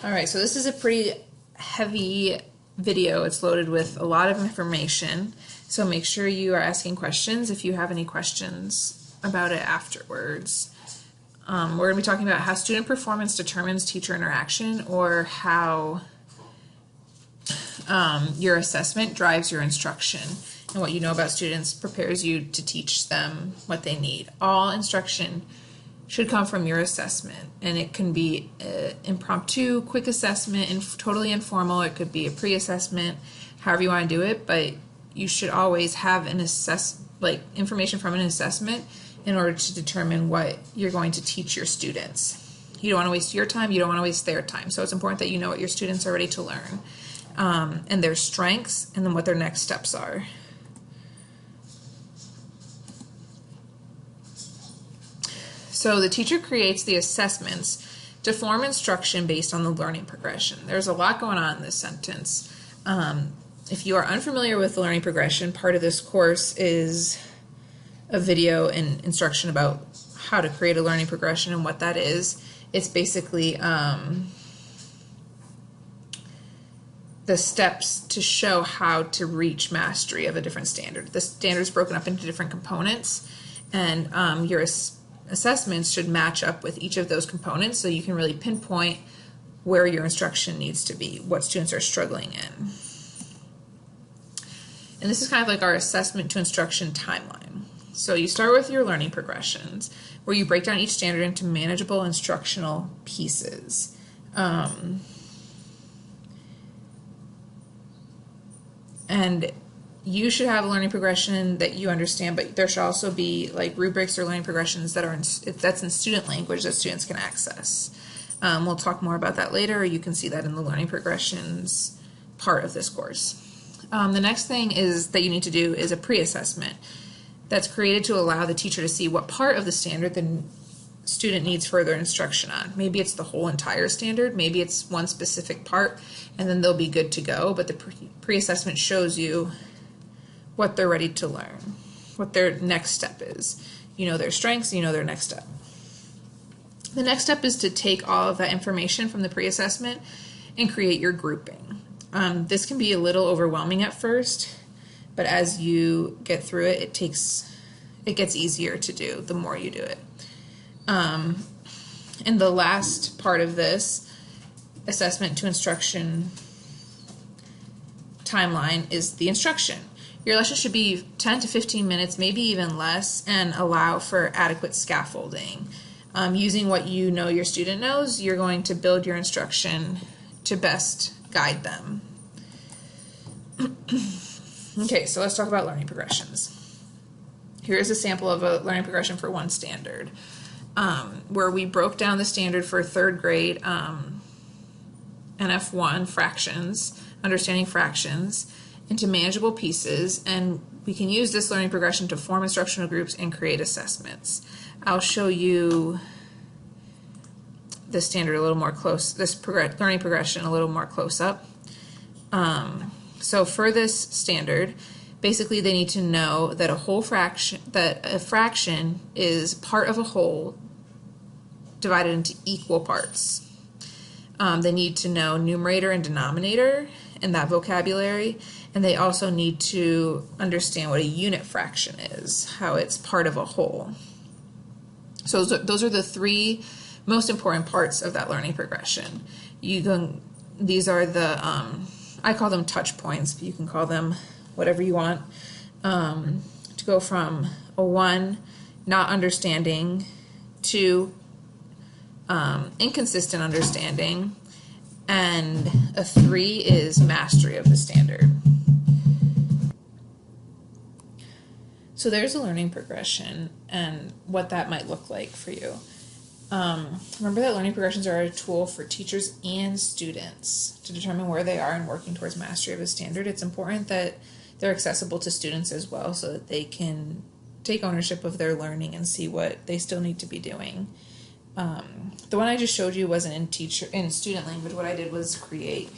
All right, so this is a pretty heavy video. It's loaded with a lot of information, so make sure you are asking questions if you have any questions about it afterwards. We're going to be talking about how student performance determines teacher interaction, or how your assessment drives your instruction, and what you know about students prepares you to teach them what they need. All instruction should come from your assessment, and it can be impromptu, quick assessment, and totally informal. It could be a pre-assessment, however you want to do it, but you should always have an information from an assessment in order to determine what you're going to teach your students. You don't want to waste your time, you don't want to waste their time. So it's important that you know what your students are ready to learn, and their strengths, and then what their next steps are. So the teacher creates the assessments to form instruction based on the learning progression. There's a lot going on in this sentence. If you are unfamiliar with the learning progression, part of this course is a video and instruction about how to create a learning progression and what that is. It's basically the steps to show how to reach mastery of a different standard. The standard is broken up into different components, and your assessments should match up with each of those components, so you can really pinpoint where your instruction needs to be, what students are struggling in. And this is kind of like our assessment to instruction timeline. So you start with your learning progressions, where you break down each standard into manageable instructional pieces. And you should have a learning progression that you understand, but there should also be like rubrics or learning progressions that are that's in student language that students can access. We'll talk more about that later, or you can see that in the learning progressions part of this course. The next thing is that you need to do is a pre-assessment that's created to allow the teacher to see what part of the standard the student needs further instruction on. Maybe it's the whole entire standard, maybe it's one specific part, and then they'll be good to go, but the pre-assessment shows you what they're ready to learn, what their next step is. You know their strengths, you know their next step. The next step is to take all of that information from the pre-assessment and create your grouping. This can be a little overwhelming at first, but as you get through it, it gets easier to do the more you do it. And the last part of this assessment to instruction timeline is the instruction. Your lesson should be 10 to 15 minutes, maybe even less, and allow for adequate scaffolding. Using what you know your student knows, you're going to build your instruction to best guide them. Okay, so let's talk about learning progressions. Here's a sample of a learning progression for one standard, where we broke down the standard for third grade NF1 fractions, understanding fractions, into manageable pieces, and we can use this learning progression to form instructional groups and create assessments. I'll show you the standard a little more close, this learning progression a little more close up. So for this standard, basically they need to know that a fraction is part of a whole divided into equal parts. They need to know numerator and denominator and that vocabulary, and they also need to understand what a unit fraction is, how it's part of a whole. So those are the three most important parts of that learning progression. These are the, I call them touch points, but you can call them whatever you want, to go from a 1, not understanding, to inconsistent understanding, and a 3 is mastery of the standard. So there's a learning progression and what that might look like for you. Remember that learning progressions are a tool for teachers and students to determine where they are in working towards mastery of a standard. It's important that they're accessible to students as well, so that they can take ownership of their learning and see what they still need to be doing. The one I just showed you wasn't in student language. What I did was create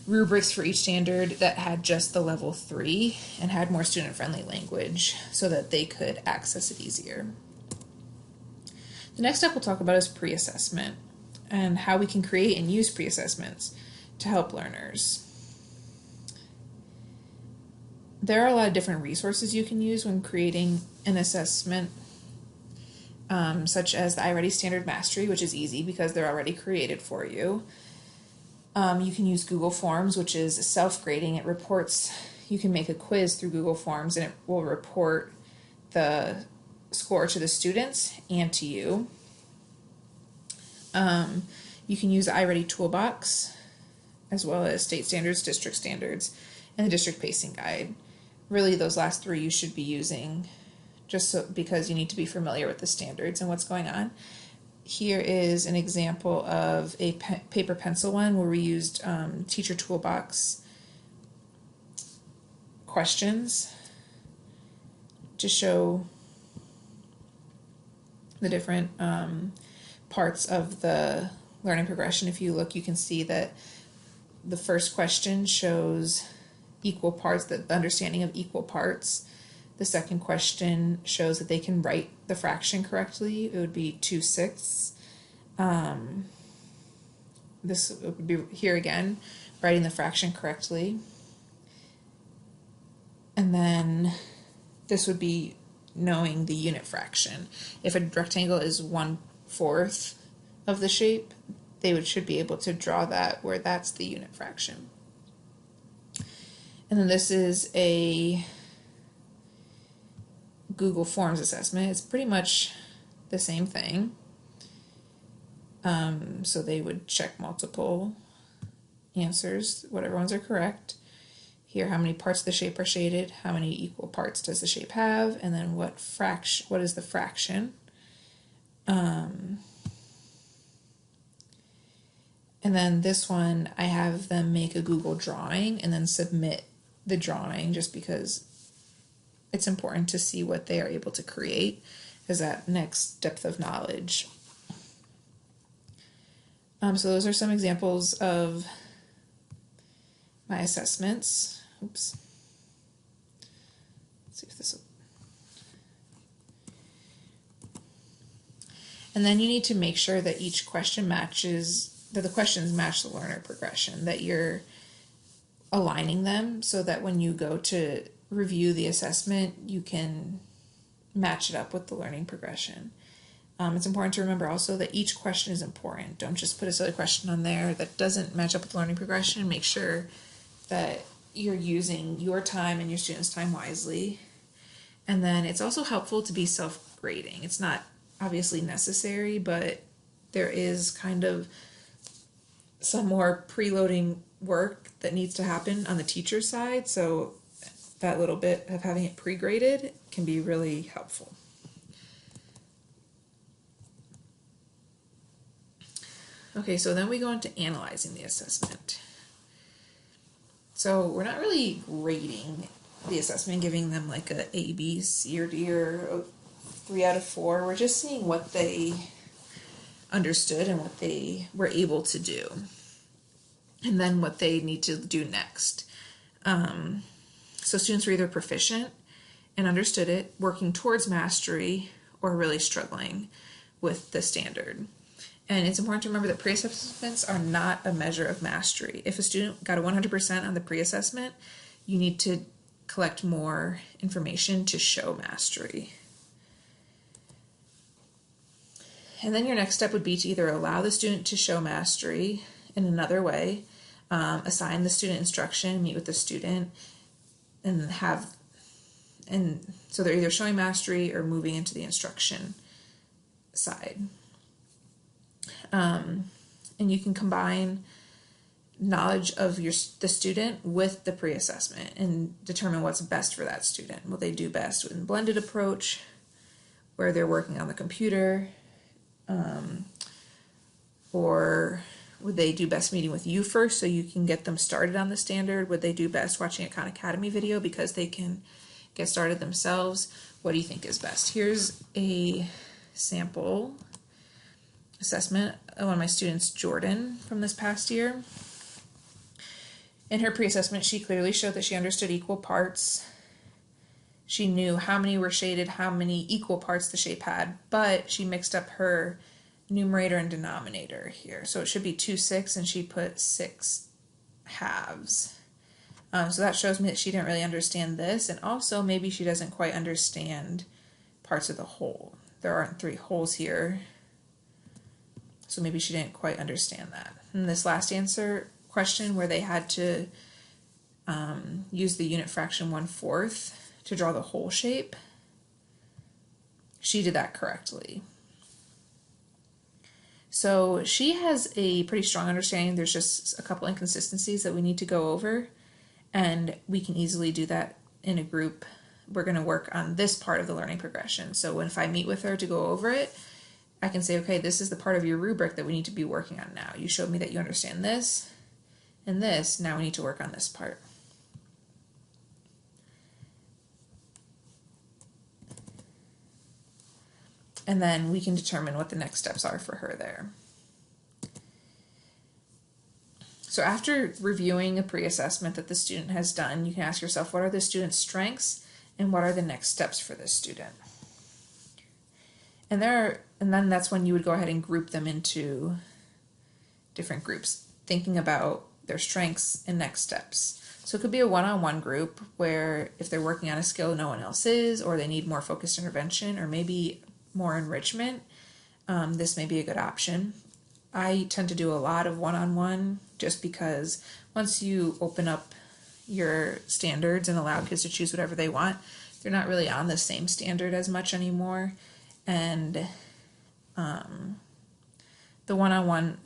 rubrics for each standard that had just the level 3 and had more student-friendly language so that they could access it easier. The next step we'll talk about is pre-assessment. and how we can create and use pre-assessments to help learners. There are a lot of different resources you can use when creating an assessment, such as the iReady Standard Mastery, which is easy because they're already created for you. You can use Google Forms, which is self-grading. It reports, you can make a quiz through Google Forms and it will report the score to the students and to you. You can use the iReady Toolbox, as well as state standards, district standards, and the district pacing guide. Really, those last three you should be using just so, because you need to be familiar with the standards and what's going on. Here is an example of a paper pencil one where we used Teacher Toolbox questions to show the different parts of the learning progression. If you look, you can see that the first question shows equal parts, the understanding of equal parts. The second question shows that they can write the fraction correctly. It would be 2/6. This would be here again, writing the fraction correctly. And then this would be knowing the unit fraction. If a rectangle is 1/4 of the shape, they should be able to draw that where that's the unit fraction. And then this is a Google Forms assessment. It's pretty much the same thing. So they would check multiple answers, whatever ones are correct. Here, how many parts of the shape are shaded, how many equal parts does the shape have, and then what is the fraction. And then this one, I have them make a Google drawing and then submit the drawing, just because it's important to see what they are able to create as that next depth of knowledge. So those are some examples of my assessments. Oops. Let's see if this will. And then you need to make sure that each question that the questions match the learner progression, that you're aligning them so that when you go to review the assessment, you can match it up with the learning progression. It's important to remember also that each question is important. Don't just put a silly question on there that doesn't match up with the learning progression. Make sure that you're using your time and your students' time wisely. And then it's also helpful to be self-grading. It's not obviously necessary, but there is kind of some more preloading work that needs to happen on the teacher's side. So that little bit of having it pre-graded can be really helpful. Okay, so then we go into analyzing the assessment. So we're not really grading the assessment, giving them like a B, C, or D, or a 3 out of 4. We're just seeing what they understood and what they were able to do, and then what they need to do next. So students were either proficient and understood it, working towards mastery, or really struggling with the standard. And it's important to remember that pre-assessments are not a measure of mastery. If a student got a 100% on the pre-assessment, you need to collect more information to show mastery. And then your next step would be to either allow the student to show mastery in another way, assign the student instruction, meet with the student, and so they're either showing mastery or moving into the instruction side. And you can combine knowledge of the student with the pre-assessment and determine what's best for that student. Will they do best with a blended approach where they're working on the computer, or would they do best meeting with you first so you can get them started on the standard? Would they do best watching a Khan Academy video because they can get started themselves? What do you think is best? Here's a sample assessment of one of my students, Jordan, from this past year. In her pre-assessment, she clearly showed that she understood equal parts. She knew how many were shaded, how many equal parts the shape had, but she mixed up her numerator and denominator here. So it should be 2 6, and she put 6 halves. So that shows me that she didn't really understand this, and also maybe she doesn't quite understand parts of the whole. There aren't 3 wholes here, so maybe she didn't quite understand that. And this last answer question where they had to use the unit fraction 1/4 to draw the whole shape, she did that correctly. So she has a pretty strong understanding. There's just a couple inconsistencies that we need to go over, and we can easily do that in a group. We're going to work on this part of the learning progression. So if I meet with her to go over it, I can say, okay, this is the part of your rubric that we need to be working on now. You showed me that you understand this and this. Now we need to work on this part. And then we can determine what the next steps are for her there. So after reviewing a pre-assessment that the student has done, you can ask yourself, what are the student's strengths and what are the next steps for this student? And then that's when you would go ahead and group them into different groups, thinking about their strengths and next steps. So it could be a one-on-one group where if they're working on a skill no one else is, or they need more focused intervention, or maybe more enrichment, this may be a good option. I tend to do a lot of one-on-one just because once you open up your standards and allow kids to choose whatever they want, they're not really on the same standard as much anymore. And the one-on-one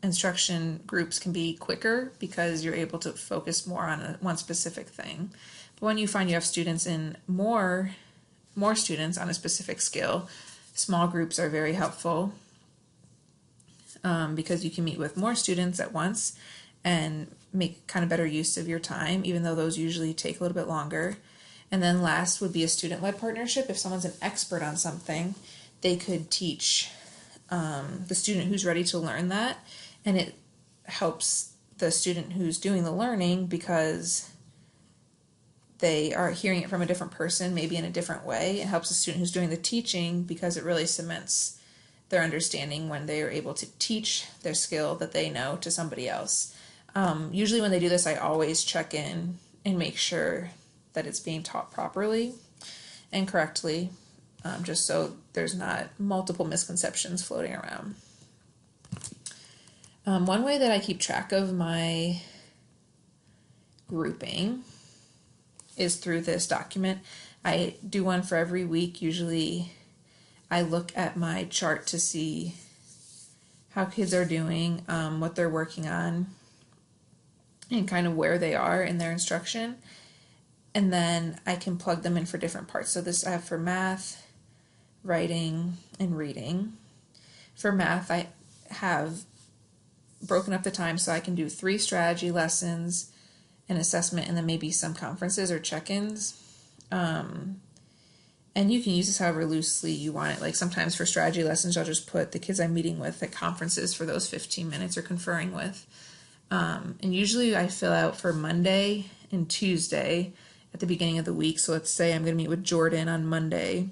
instruction groups can be quicker because you're able to focus more on one specific thing. But when you find you have students in more students on a specific skill, small groups are very helpful because you can meet with more students at once and make kind of better use of your time, even though those usually take a little bit longer. And then last would be a student-led partnership. If someone's an expert on something, they could teach the student who's ready to learn that, and it helps the student who's doing the learning because they are hearing it from a different person, maybe in a different way. It helps the student who's doing the teaching because it really cements their understanding when they are able to teach their skill that they know to somebody else. Usually when they do this, I always check in and make sure that it's being taught properly and correctly, just so there's not multiple misconceptions floating around. One way that I keep track of my grouping is through this document. I do one for every week. Usually I look at my chart to see how kids are doing, what they're working on, and kind of where they are in their instruction. And then I can plug them in for different parts. So this I have for math, writing, and reading. For math, I have broken up the time so I can do 3 strategy lessons, an assessment, and then maybe some conferences or check-ins. And you can use this however loosely you want it. Like sometimes for strategy lessons, I'll just put the kids I'm meeting with at conferences for those 15 minutes or conferring with. And usually I fill out for Monday and Tuesday at the beginning of the week. So let's say I'm going to meet with Jordan on Monday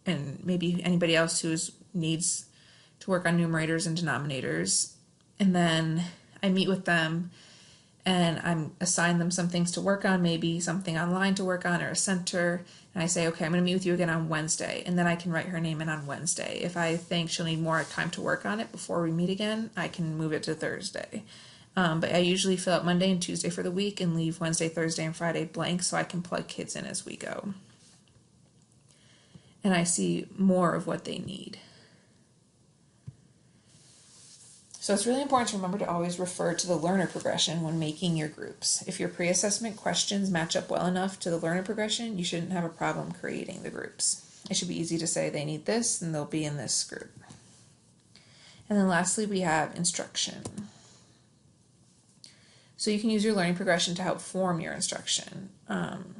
and maybe anybody else who needs to work on numerators and denominators. And then I meet with them and I'm assign them some things to work on, maybe something online to work on or a center. And I say, okay, I'm going to meet with you again on Wednesday. And then I can write her name in on Wednesday. If I think she'll need more time to work on it before we meet again, I can move it to Thursday. But I usually fill out Monday and Tuesday for the week and leave Wednesday, Thursday, and Friday blank so I can plug kids in as we go. And I see more of what they need. So it's really important to remember to always refer to the learner progression when making your groups. If your pre-assessment questions match up well enough to the learner progression, you shouldn't have a problem creating the groups. It should be easy to say they need this and they'll be in this group. And then lastly, we have instruction. So you can use your learning progression to help form your instruction and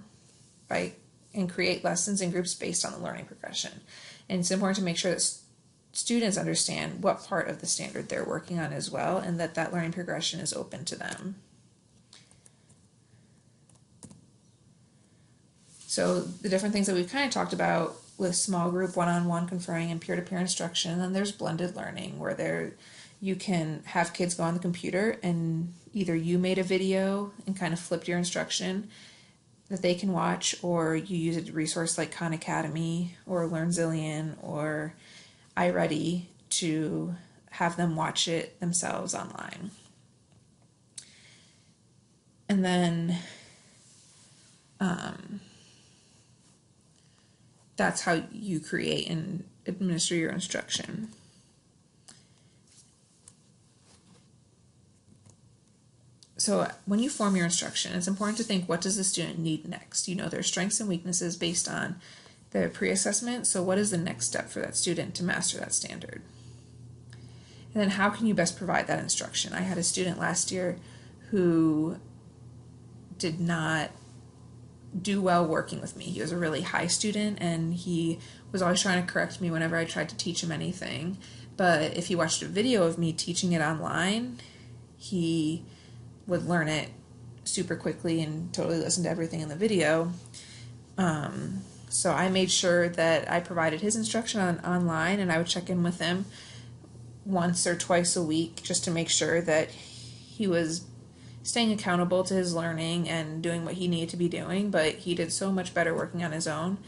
create lessons and groups based on the learning progression. And it's important to make sure that students understand what part of the standard they're working on as well, and that learning progression is open to them. So the different things that we've kind of talked about with small group, one-on-one conferring, and peer-to-peer instruction. And then there's blended learning, where you can have kids go on the computer and either you made a video and kind of flipped your instruction that they can watch, or you use a resource like Khan Academy or LearnZillion or iReady to have them watch it themselves online. And then that's how you create and administer your instruction. So when you form your instruction, it's important to think, what does the student need next? You know their strengths and weaknesses based on the pre-assessment. So what is the next step for that student to master that standard? And then how can you best provide that instruction? I had a student last year who did not do well working with me. He was a really high student, and he was always trying to correct me whenever I tried to teach him anything. But if he watched a video of me teaching it online, he would learn it super quickly and totally listen to everything in the video. So I made sure that I provided his instruction online, and I would check in with him once or twice a week just to make sure that he was staying accountable to his learning and doing what he needed to be doing. But he did so much better working on his own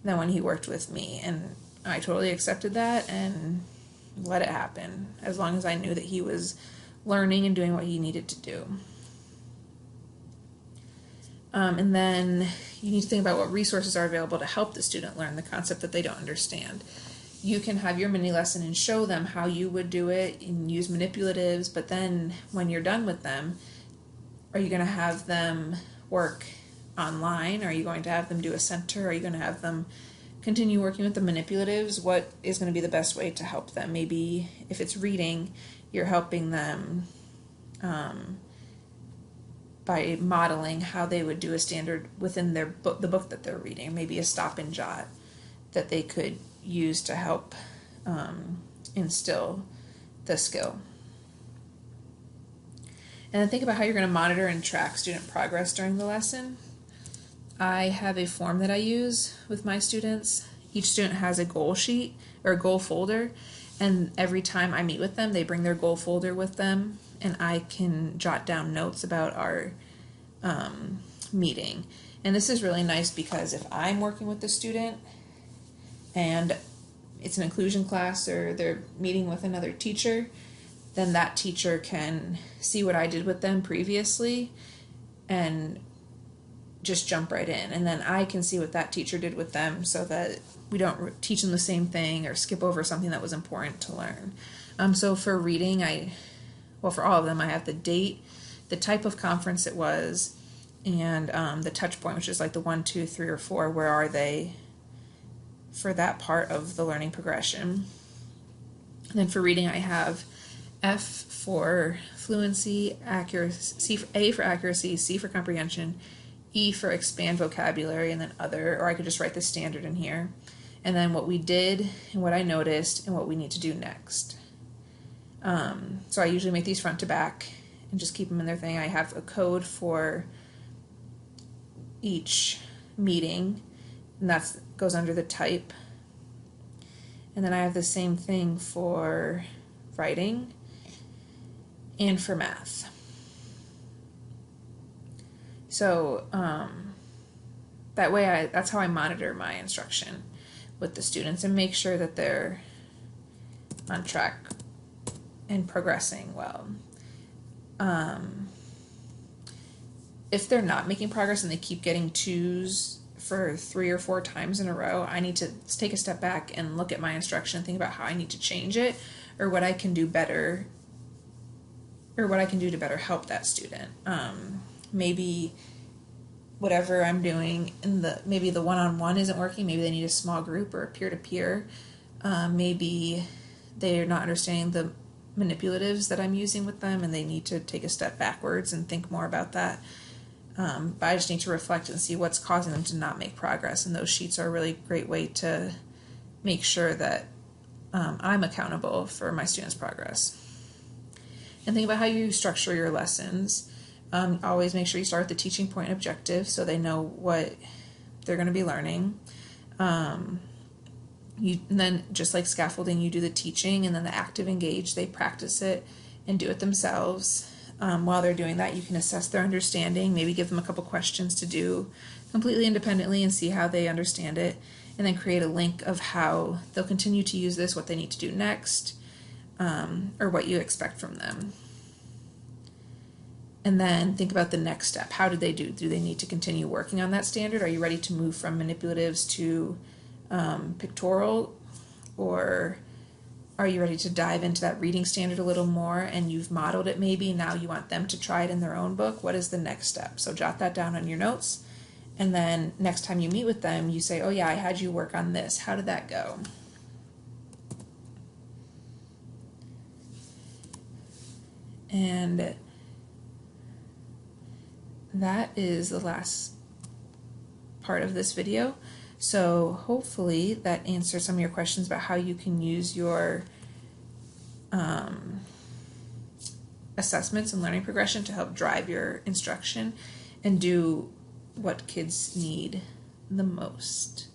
than when he worked with me, and I totally accepted that and let it happen as long as I knew that he was learning and doing what he needed to do. And then you need to think about what resources are available to help the student learn the concept that they don't understand. You can have your mini lesson and show them how you would do it and use manipulatives, but then when you're done with them, are you going to have them work online? Are you going to have them do a center? Are you going to have them continue working with the manipulatives? What is going to be the best way to help them? Maybe if it's reading, you're helping them by modeling how they would do a standard within their book, the book that they're reading. Maybe a stop and jot that they could use to help instill the skill. And then think about how you're going to monitor and track student progress during the lesson. I have a form that I use with my students. Each student has a goal sheet or a goal folder, and every time I meet with them, they bring their goal folder with them, and I can jot down notes about our meeting. And this is really nice because if I'm working with the student and it's an inclusion class or they're meeting with another teacher, then that teacher can see what I did with them previously and just jump right in. And then I can see what that teacher did with them so that we don't teach them the same thing or skip over something that was important to learn. So for reading, for all of them, I have the date, the type of conference it was, and the touch point, which is like the 1, 2, 3, or 4. Where are they for that part of the learning progression? And then for reading, I have F for fluency, accuracy, A for accuracy, C for comprehension, E for expand vocabulary, and then other, or I could just write the standard in here. And then what we did and what I noticed and what we need to do next. So I usually make these front to back and just keep them in their thing. I have a code for each meeting, and that goes under the type. And then I have the same thing for writing and for math. So that way that's how I monitor my instruction with the students and make sure that they're on track and progressing well. If they're not making progress and they keep getting 2s for 3 or 4 times in a row, I need to take a step back and look at my instruction and think about how I need to change it, or what I can do better, or what I can do to better help that student. Maybe whatever I'm doing maybe the one-on-one isn't working. Maybe they need a small group or a peer-to-peer. Maybe they're not understanding the manipulatives that I'm using with them, and they need to take a step backwards and think more about that. But I just need to reflect and see what's causing them to not make progress, and those sheets are a really great way to make sure that I'm accountable for my students' progress. And think about how you structure your lessons. Always make sure you start with the teaching point objective so they know what they're going to be learning. And then just like scaffolding, you do the teaching, and then the active engage, they practice it and do it themselves. While they're doing that, you can assess their understanding, maybe give them a couple questions to do completely independently and see how they understand it, and then create a link of how they'll continue to use this, what they need to do next, or what you expect from them. And then think about the next step. How do they do? Do they need to continue working on that standard? Are you ready to move from manipulatives to pictorial, or are you ready to dive into that reading standard a little more, and you've modeled it maybe, now you want them to try it in their own book? What is the next step? So jot that down on your notes, and then next time you meet with them, you say, oh yeah, I had you work on this. How did that go? And that is the last part of this video. So hopefully that answers some of your questions about how you can use your assessments and learning progression to help drive your instruction and do what kids need the most.